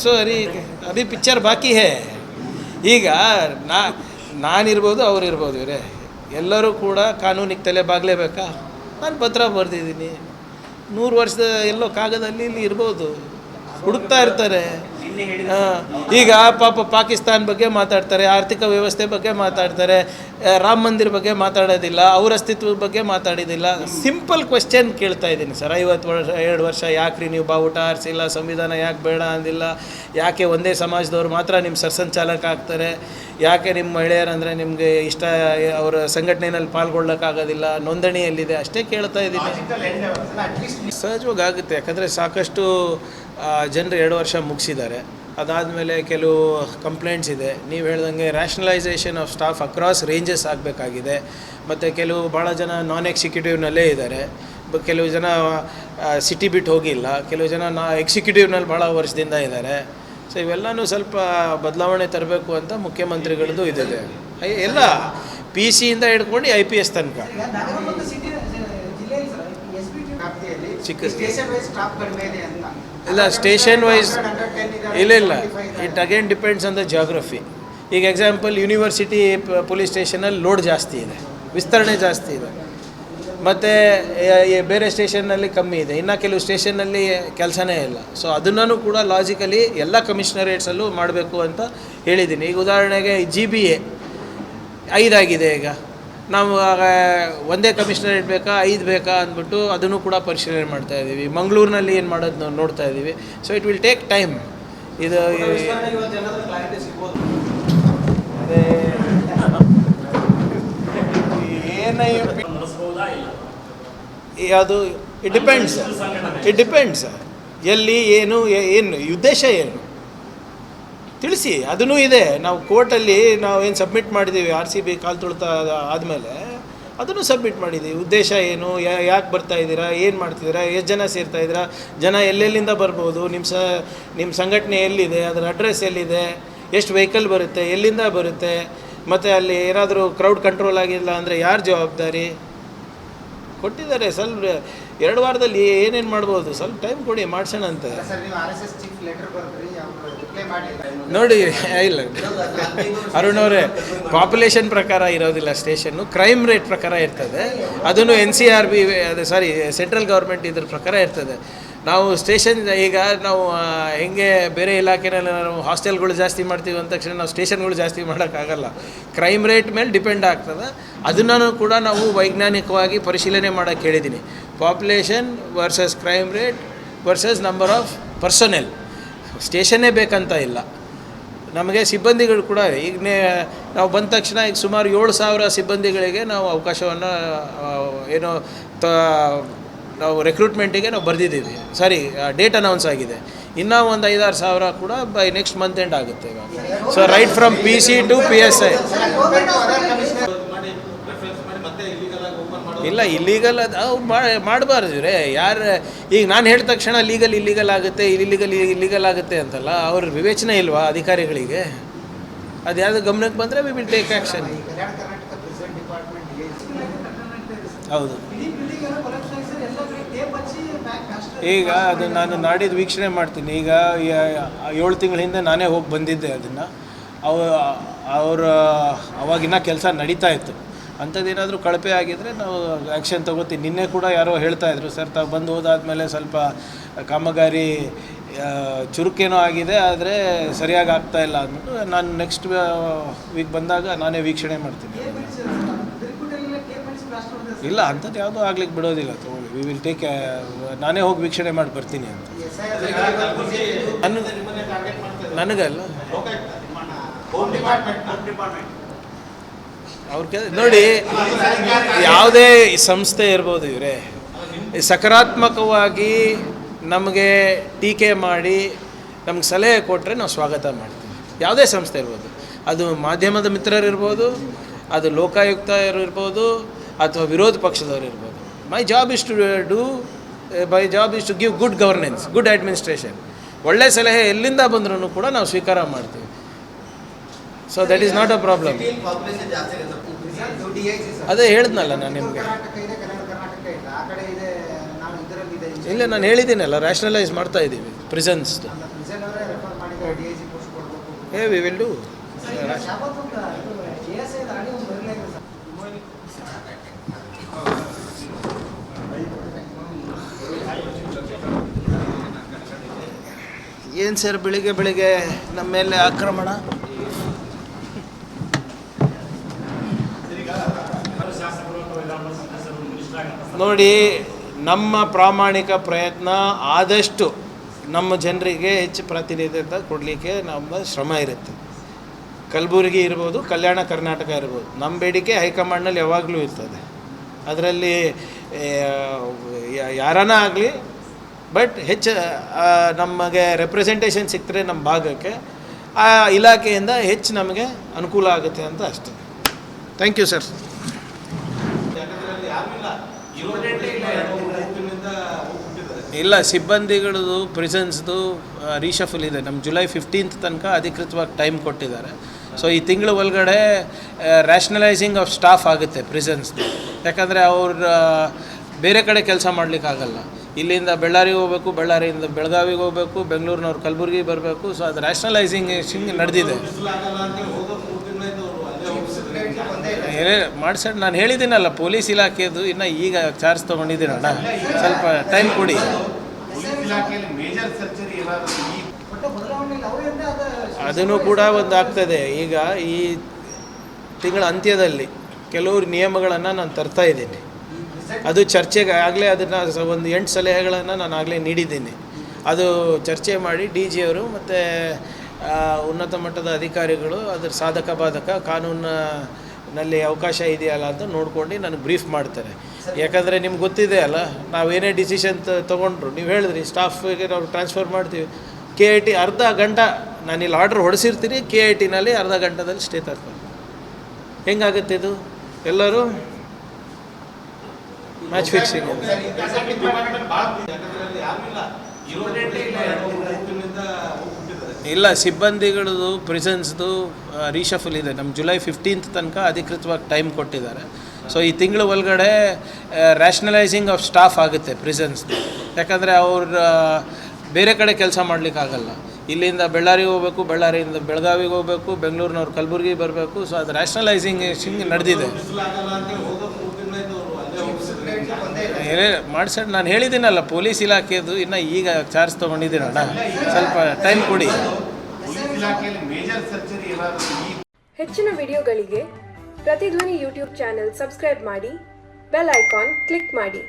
सो अभी पिक्चर बाकी है ಈಗ ನಾನಿರ್ಬೋದು ಅವರಿರ್ಬೋದು ಇವರೇ ಎಲ್ಲರೂ ಕೂಡ ಕಾನೂನಿಗೆ ತಲೆ ಬಾಗಲೇಬೇಕಾ ನಾನು ಪತ್ರ ಬರೆದಿದ್ದೀನಿ 100 ವರ್ಷದ ಎಲ್ಲೋ ಕಾಗದಲ್ಲಿ ಇಲ್ಲಿ ಇರ್ಬೋದು ಹುಡುಕ್ತಾ ಇರ್ತಾರೆ ಈಗ ಪಾಪ ಪಾಕಿಸ್ತಾನ ಬಗ್ಗೆ ಮಾತಾಡ್ತಾರೆ ಆರ್ಥಿಕ ವ್ಯವಸ್ಥೆ ಬಗ್ಗೆ ಮಾತಾಡ್ತಾರೆ ರಾಮ ಮಂದಿರ ಬಗ್ಗೆ ಮಾತಾಡೋದಿಲ್ಲ ಅವ್ರ ಅಸ್ತಿತ್ವದ ಬಗ್ಗೆ ಮಾತಾಡೋದಿಲ್ಲ ಸಿಂಪಲ್ ಕ್ವೆಶ್ಚನ್ ಕೇಳ್ತಾ ಇದ್ದೀನಿ ಸರ್ 2 ವರ್ಷ ಯಾಕ್ರಿ ನೀವು ಬಾವುಟ ಆರಿಸಿಲ್ಲ ಸಂವಿಧಾನ ಯಾಕೆ ಬೇಡ ಅಂದಿಲ್ಲ ಯಾಕೆ ಒಂದೇ ಸಮಾಜದವ್ರು ಮಾತ್ರ ನಿಮ್ಮ ಸರ್ಸಂಚಾಲಕ ಆಗ್ತಾರೆ ಯಾಕೆ ನಿಮ್ಮ ಮಹಿಳೆಯರಂದರೆ ನಿಮಗೆ ಇಷ್ಟ ಅವರ ಸಂಘಟನೆಯಲ್ಲಿ ಪಾಲ್ಗೊಳ್ಳೋಕ್ಕಾಗೋದಿಲ್ಲ ನೋಂದಣಿಯಲ್ಲಿದೆ ಅಷ್ಟೇ ಕೇಳ್ತಾ ಇದ್ದೀನಿ ಸಹಜವಾಗಿ ಆಗುತ್ತೆ ಯಾಕಂದರೆ ಸಾಕಷ್ಟು ಜನರು 2 ವರ್ಷ ಮುಗಿಸಿದ್ದಾರೆ ಅದಾದಮೇಲೆ ಕೆಲವು ಕಂಪ್ಲೇಂಟ್ಸ್ ಇದೆ ನೀವು ಹೇಳ್ದಂಗೆ rationalisation of staff across ranges ಆಗಬೇಕಾಗಿದೆ ಮತ್ತು ಕೆಲವು ಭಾಳ ಜನ ನಾನ್ ಎಕ್ಸಿಕ್ಯೂಟಿವ್ನಲ್ಲೇ ಇದ್ದಾರೆ ಕೆಲವು ಜನ ಸಿಟಿ ಬಿಟ್ಟು ಹೋಗಿಲ್ಲ ಕೆಲವು ಜನ ಎಕ್ಸಿಕ್ಯೂಟಿವ್ನಲ್ಲಿ ಭಾಳ ವರ್ಷದಿಂದ ಇದ್ದಾರೆ ಸೊ ಇವೆಲ್ಲನೂ ಸ್ವಲ್ಪ ಬದಲಾವಣೆ ತರಬೇಕು ಅಂತ ಮುಖ್ಯಮಂತ್ರಿಗಳದ್ದು ಇದಿದೆ ಎಲ್ಲ PC ಇಂದ ಹಿಡ್ಕೊಂಡು IPS ತನಕ ಚಿಕ್ಕ ಇಲ್ಲ ಸ್ಟೇಷನ್ ವೈಸ್ ಇಲ್ಲ it again depends on the geography ಈಗ ಎಕ್ಸಾಂಪಲ್ ಯೂನಿವರ್ಸಿಟಿ ಪೊಲೀಸ್ ಸ್ಟೇಷನಲ್ಲಿ ಲೋಡ್ ಜಾಸ್ತಿ ಇದೆ ವಿಸ್ತರಣೆ ಜಾಸ್ತಿ ಇದೆ ಮತ್ತು ಬೇರೆ ಸ್ಟೇಷನ್ನಲ್ಲಿ ಕಮ್ಮಿ ಇದೆ ಇನ್ನು ಕೆಲವು ಸ್ಟೇಷನ್ನಲ್ಲಿ ಕೆಲಸನೇ ಇಲ್ಲ ಸೊ ಅದನ್ನು ಕೂಡ ಲಾಜಿಕಲಿ ಎಲ್ಲ ಕಮಿಷನರೇಟ್ಸಲ್ಲೂ ಮಾಡಬೇಕು ಅಂತ ಹೇಳಿದ್ದೀನಿ ಈಗ ಉದಾಹರಣೆಗೆ GBA 5 ಆಗಿದೆ ಈಗ ನಾವು ಒಂದೇ ಕಮಿಷನರೇಟ್ ಬೇಕಾ 5 ಬೇಕಾ ಅಂದ್ಬಿಟ್ಟು ಅದನ್ನು ಕೂಡ ಪರಿಶೀಲನೆ ಮಾಡ್ತಾಯಿದ್ದೀವಿ ಮಂಗಳೂರಿನಲ್ಲಿ ಏನು ಮಾಡೋದು ನಾವು ನೋಡ್ತಾ ಇದ್ದೀವಿ so it will take time ಇದು ಅದು ಇಟ್ ಡಿಪೆಂಡ್ಸ್ ಎಲ್ಲಿ ಏನು ಉದ್ದೇಶ ಏನು ತಿಳಿಸಿ ಅದೂ ಇದೆ ನಾವು ಕೋರ್ಟಲ್ಲಿ ನಾವು ಏನು ಸಬ್ಮಿಟ್ ಮಾಡಿದ್ದೀವಿ RCB ಕಾಲು ತುಳಿತ ಆದಮೇಲೆ ಅದನ್ನು ಸಬ್ಮಿಟ್ ಮಾಡಿದ್ದೀವಿ ಉದ್ದೇಶ ಏನು ಯಾಕೆ ಬರ್ತಾಯಿದ್ದೀರಾ ಏನು ಮಾಡ್ತಿದ್ದೀರಾ ಎಷ್ಟು ಜನ ಸೇರ್ತಾಯಿದ್ದೀರಾ ಜನ ಎಲ್ಲೆಲ್ಲಿಂದ ಬರ್ಬೋದು ನಿಮ್ಮ ಸಂಘಟನೆ ಎಲ್ಲಿದೆ ಅದರ ಅಡ್ರೆಸ್ ಎಲ್ಲಿದೆ ಎಷ್ಟು ವೆಹಿಕಲ್ ಬರುತ್ತೆ ಎಲ್ಲಿಂದ ಬರುತ್ತೆ ಮತ್ತು ಅಲ್ಲಿ ಏನಾದರೂ ಕ್ರೌಡ್ ಕಂಟ್ರೋಲ್ ಆಗಿಲ್ಲ ಅಂದರೆ ಯಾರು ಜವಾಬ್ದಾರಿ ಕೊಟ್ಟಿದ್ದಾರೆ ಸ್ವಲ್ಪ 2 ವಾರದಲ್ಲಿ ಏನೇನು ಮಾಡ್ಬೋದು ಸ್ವಲ್ಪ ಟೈಮ್ ಕೊಡಿ ಮಾಡ್ಸೋಣ ಅಂತ ನೋಡಿ ಇಲ್ಲ ಅರುಣ್ ಅವರೇ ಪಾಪ್ಯುಲೇಷನ್ ಪ್ರಕಾರ ಇರೋದಿಲ್ಲ ಸ್ಟೇಷನ್ನು ಕ್ರೈಮ್ ರೇಟ್ ಪ್ರಕಾರ ಇರ್ತದೆ ಅದನ್ನು NCRB ಅದು ಸಾರಿ ಸೆಂಟ್ರಲ್ ಗೌರ್ಮೆಂಟ್ ಇದ್ರ ಪ್ರಕಾರ ಇರ್ತದೆ ನಾವು ಸ್ಟೇಷನ್ ಈಗ ನಾವು ಹೆಂಗೆ ಬೇರೆ ಇಲಾಖೆನಲ್ಲಿ ನಾವು ಹಾಸ್ಟೆಲ್ಗಳು ಜಾಸ್ತಿ ಮಾಡ್ತೀವಿ ಅಂದ ತಕ್ಷಣ ನಾವು ಸ್ಟೇಷನ್ಗಳು ಜಾಸ್ತಿ ಮಾಡೋಕ್ಕಾಗಲ್ಲ ಕ್ರೈಮ್ ರೇಟ್ ಮೇಲೆ ಡಿಪೆಂಡ್ ಆಗ್ತದೆ ಅದನ್ನು ಕೂಡ ನಾವು ವೈಜ್ಞಾನಿಕವಾಗಿ ಪರಿಶೀಲನೆ ಮಾಡೋಕ್ಕೆ ಹೇಳಿದ್ದೀನಿ population versus crime rate versus number of personnel ಸ್ಟೇಷನ್ನೇ ಬೇಕಂತ ಇಲ್ಲ ನಮಗೆ ಸಿಬ್ಬಂದಿಗಳು ಕೂಡ ಈಗ ನಾವು ಬಂದ ತಕ್ಷಣ ಈಗ ಸುಮಾರು 7,000 ಸಿಬ್ಬಂದಿಗಳಿಗೆ ನಾವು ಅವಕಾಶವನ್ನು ಏನೋ ನಾವು ರೆಕ್ರೂಟ್ಮೆಂಟಿಗೆ ನಾವು ಬರೆದಿದ್ದೀವಿ ಸಾರಿ ಡೇಟ್ ಅನೌನ್ಸ್ ಆಗಿದೆ ಇನ್ನೂ ಒಂದು 5-6 ಸಾವಿರ ಕೂಡ ಬೈ ನೆಕ್ಸ್ಟ್ ಮಂತ್ ಎಂಡ್ ಆಗುತ್ತೆ ಇವಾಗ so right from PC to PSI ಇಲ್ಲ ಇಲ್ಲೀಗಲ್ ಅದು ಮಾಡಬಾರ್ದು ರೇ ಯಾರು ಈಗ ನಾನು ಹೇಳಿದ ತಕ್ಷಣ ಇಲ್ಲೀಗಲ್ ಆಗುತ್ತೆ ಇಲ್ಲೀಗಲ್ ಆಗುತ್ತೆ ಅಂತಲ್ಲ ಅವ್ರ ವಿವೇಚನೆ ಇಲ್ವಾ ಅಧಿಕಾರಿಗಳಿಗೆ ಅದು ಯಾವುದು ಗಮನಕ್ಕೆ ಬಂದರೆ ವಿ ವಿಲ್ ಟೇಕ್ ಆ್ಯಕ್ಷನ್ ಹೌದು ಈಗ ಅದು ನಾನು ನಾಡಿದ್ದು ವೀಕ್ಷಣೆ ಮಾಡ್ತೀನಿ ಈಗ 7 ತಿಂಗಳ ಹಿಂದೆ ನಾನೇ ಹೋಗಿ ಬಂದಿದ್ದೆ ಅದನ್ನು ಅವಾಗಿನ್ನ ಕೆಲಸ ನಡೀತಾ ಇತ್ತು ಅಂಥದ್ದೇನಾದರೂ ಕಳಪೆ ಆಗಿದ್ದರೆ ನಾವು ಆ್ಯಕ್ಷನ್ ತೊಗೋತೀವಿ ನಿನ್ನೆ ಕೂಡ ಯಾರೋ ಹೇಳ್ತಾಯಿದ್ರು ಸರ್ ತಾವು ಬಂದು ಹೋದಾದ್ಮೇಲೆ ಸ್ವಲ್ಪ ಕಾಮಗಾರಿ ಚುರುಕೇನೋ ಆಗಿದೆ ಆದರೆ ಸರಿಯಾಗಿ ಆಗ್ತಾಯಿಲ್ಲ ಅಂದ್ಬಿಟ್ಟು ನಾನು ನೆಕ್ಸ್ಟ್ ವೀಕ್ ಬಂದಾಗ ನಾನೇ ವೀಕ್ಷಣೆ ಮಾಡ್ತೀನಿ ಇಲ್ಲ ಅಂಥದ್ದು ಯಾವುದೂ ಆಗ್ಲಿಕ್ಕೆ ಬಿಡೋದಿಲ್ಲ ತೊಗೊಳ್ಳಿ ವಿ ವಿಲ್ ಟೇಕ್ ನಾನೇ ಹೋಗಿ ವೀಕ್ಷಣೆ ಮಾಡಿ ಬರ್ತೀನಿ ಅಂತ ನನಗಲ್ಲ ಅವ್ರ ನೋಡಿ ಯಾವುದೇ ಸಂಸ್ಥೆ ಇರ್ಬೋದು ಇವರೇ ಸಕಾರಾತ್ಮಕವಾಗಿ ನಮಗೆ ಟೀಕೆ ಮಾಡಿ ನಮ್ಗೆ ಸಲಹೆ ಕೊಟ್ಟರೆ ನಾವು ಸ್ವಾಗತ ಮಾಡ್ತೀವಿ ಯಾವುದೇ ಸಂಸ್ಥೆ ಇರ್ಬೋದು ಅದು ಮಾಧ್ಯಮದ ಮಿತ್ರರಿರ್ಬೋದು ಅದು ಲೋಕಾಯುಕ್ತರು ಇರ್ಬೋದು ಅಥವಾ ವಿರೋಧ ಪಕ್ಷದವರು ಇರ್ಬೋದು my job is to give good governance good administration ಒಳ್ಳೆ ಸಲಹೆ ಎಲ್ಲಿಂದ ಬಂದ್ರೂ ಕೂಡ ನಾವು ಸ್ವೀಕಾರ ಮಾಡ್ತೀವಿ so that is not a problem ಅದೇ ಹೇಳಿದ್ನಲ್ಲ ನಾನು ನಿಮಗೆ ಇಲ್ಲ ನಾನು ಹೇಳಿದ್ದೀನಲ್ಲ ರ್ಯಾಷನಲೈಸ್ ಮಾಡ್ತಾ ಇದ್ದೀವಿ ಪ್ರಿಸನ್ಸ್ ವಿ ವಿಲ್ ಡೂ. ಏನು ಸರ್ ಬೆಳಿಗ್ಗೆ ಬೆಳಿಗ್ಗೆ ನಮ್ಮ ಮೇಲೆ ಆಕ್ರಮಣ? ನೋಡಿ, ನಮ್ಮ ಪ್ರಾಮಾಣಿಕ ಪ್ರಯತ್ನ ಆದಷ್ಟು ನಮ್ಮ ಜನರಿಗೆ ಹೆಚ್ಚು ಪ್ರಾತಿನಿಧ್ಯತೆ ಕೊಡಲಿಕ್ಕೆ ನಮ್ಮ ಶ್ರಮ ಇರುತ್ತೆ. ಕಲಬುರಗಿ ಇರ್ಬೋದು, ಕಲ್ಯಾಣ ಕರ್ನಾಟಕ ಇರ್ಬೋದು, ನಮ್ಮ ಬೇಡಿಕೆ ಹೈಕಮಾಂಡ್ನಲ್ಲಿ ಯಾವಾಗಲೂ ಇರ್ತದೆ. ಅದರಲ್ಲಿ ಯಾರನ್ನ ಆಗಲಿ, ಬಟ್ ಹೆಚ್ಚು ನಮಗೆ ರೆಪ್ರೆಸೆಂಟೇಷನ್ ಸಿಕ್ಕರೆ ನಮ್ಮ ಭಾಗಕ್ಕೆ ಆ ಇಲಾಖೆಯಿಂದ ಹೆಚ್ಚು ನಮಗೆ ಅನುಕೂಲ ಆಗುತ್ತೆ ಅಂತ ಅಷ್ಟೆ. Thank you sir. ಇಲ್ಲ, ಸಿಬ್ಬಂದಿಗಳದು ಪ್ರಿಸನ್ಸ್ದು ರೀಶಫಲ್ ಇದೆ. ನಮ್ಮ ಜುಲೈ 15th ತನಕ ಅಧಿಕೃತವಾಗಿ ಟೈಮ್ ಕೊಟ್ಟಿದ್ದಾರೆ. ಸೊ ಈ ತಿಂಗಳ ಒಳಗಡೆ ರ್ಯಾಷನಲೈಸಿಂಗ್ ಆಫ್ ಸ್ಟಾಫ್ ಆಗುತ್ತೆ ಪ್ರಿಸನ್ಸ್ದು. ಯಾಕಂದರೆ ಅವ್ರು ಬೇರೆ ಕಡೆ ಕೆಲಸ ಮಾಡಲಿಕ್ಕಾಗಲ್ಲ. ಇಲ್ಲಿಂದ ಬೆಳ್ಳಾರಿಗೆ ಹೋಗಬೇಕು, ಬೆಳ್ಳಾರಿಯಿಂದ ಬೆಳಗಾವಿಗೆ ಹೋಗಬೇಕು, ಬೆಂಗಳೂರಿನವ್ರು ಕಲಬುರಗಿ ಬರಬೇಕು. ಸೊ ಅದು ರ್ಯಾಷನಲೈಸಿಂಗ್ ನಡೆದಿದೆ. ಮಾಡಿಸೋಣ, ನಾನು ಹೇಳಿದ್ದೀನಲ್ಲ, ಪೊಲೀಸ್ ಇಲಾಖೆದು ಇನ್ನು ಈಗ ಚಾರ್ಜ್ ತೊಗೊಂಡಿದ್ದೀನಣ್ಣ, ಸ್ವಲ್ಪ ಟೈಮ್ ಕೊಡಿ. ಅದನ್ನು ಕೂಡ ಒಂದು ಆಗ್ತದೆ. ಈಗ ಈ ತಿಂಗಳ ಅಂತ್ಯದಲ್ಲಿ ಕೆಲವರು ನಿಯಮಗಳನ್ನು ನಾನು ತರ್ತಾ ಇದ್ದೀನಿ. ಅದು ಚರ್ಚೆಗೆ ಆಗಲೇ ಅದನ್ನು ಒಂದು 8 ಸಲಹೆಗಳನ್ನು ನಾನು ಆಗಲೇ ನೀಡಿದ್ದೀನಿ. ಅದು ಚರ್ಚೆ ಮಾಡಿ DG ಅವರು ಮತ್ತು ಉನ್ನತ ಮಟ್ಟದ ಅಧಿಕಾರಿಗಳು ಅದರ ಸಾಧಕ ಬಾಧಕ ಕಾನೂನಿನಲ್ಲಿ ಅವಕಾಶ ಇದೆಯಲ್ಲ ಅಂತ ನೋಡ್ಕೊಂಡು ನನಗೆ ಬ್ರೀಫ್ ಮಾಡ್ತಾರೆ. ಯಾಕಂದರೆ ನಿಮ್ಗೆ ಗೊತ್ತಿದೆ ಅಲ್ಲ, ನಾವೇನೇ ಡಿಸಿಷನ್ ತೊಗೊಂಡ್ರು, ನೀವು ಹೇಳಿದ್ರಿ ಸ್ಟಾಫಿಗೆ ನಾವು ಟ್ರಾನ್ಸ್ಫರ್ ಮಾಡ್ತೀವಿ. KIT ಅರ್ಧ ಗಂಟೆ ನಾನಿಲ್ಲಿ ಆರ್ಡ್ರ್ ಹೊಡೆಸಿರ್ತೀನಿ, KITನಲ್ಲಿ ಅರ್ಧ ಗಂಟೆದಲ್ಲಿ ಸ್ಟೇ ತರ್ತಾರೆ. ಹೆಂಗಾಗುತ್ತೆ ಇದು? ಎಲ್ಲರೂ ಮ್ಯಾಚ್ ಫಿಕ್ಸಿಂಗ್. ಇಲ್ಲ, ಸಿಬ್ಬಂದಿಗಳದು ಪ್ರಿಸನ್ಸ್ದು ರೀಶಫಲ್ ಇದೆ. ನಮ್ಮ ಜುಲೈ 15th ತನಕ ಅಧಿಕೃತವಾಗಿ ಟೈಮ್ ಕೊಟ್ಟಿದ್ದಾರೆ. ಸೊ ಈ ತಿಂಗಳ ಒಳಗಡೆ ರ್ಯಾಷನಲೈಸಿಂಗ್ ಆಫ್ ಸ್ಟಾಫ್ ಆಗುತ್ತೆ ಪ್ರಿಸನ್ಸ್ದು. ಯಾಕಂದರೆ ಅವ್ರು ಬೇರೆ ಕಡೆ ಕೆಲಸ ಮಾಡಲಿಕ್ಕಾಗಲ್ಲ. ಇಲ್ಲಿಂದ ಬೆಳ್ಳಾರಿಗೆ ಹೋಗಬೇಕು, ಬೆಳ್ಳಾರಿಯಿಂದ ಬೆಳಗಾವಿಗೆ ಹೋಗಬೇಕು, ಬೆಂಗಳೂರಿನವ್ರು ಕಲಬುರಗಿ ಬರಬೇಕು. ಸೊ ಅದು ರ್ಯಾಷನಲೈಸಿಂಗ್ ನಡೆದಿದೆ. ಮಾಡಿಸೋಣ, ನಾನು ಹೇಳಿದ್ದೀನಲ್ಲ, ಪೊಲೀಸ್ ಇಲಾಖೆದು ಇನ್ನು ಈಗ ಚಾರ್ಜ್ ತೊಗೊಂಡಿದ್ದೀನಣ್ಣ, ಸ್ವಲ್ಪ ಟೈಮ್ ಕೊಡಿ. ಹೆಚ್ಚಿನ ವಿಡಿಯೋಗಳಿಗೆ ಪ್ರತಿಧ್ವನಿ ಯೂಟ್ಯೂಬ್ ಚಾನೆಲ್ ಸಬ್ಸ್ಕ್ರೈಬ್ ಮಾಡಿ, ಬೆಲ್ ಐಕಾನ್ ಕ್ಲಿಕ್ ಮಾಡಿ.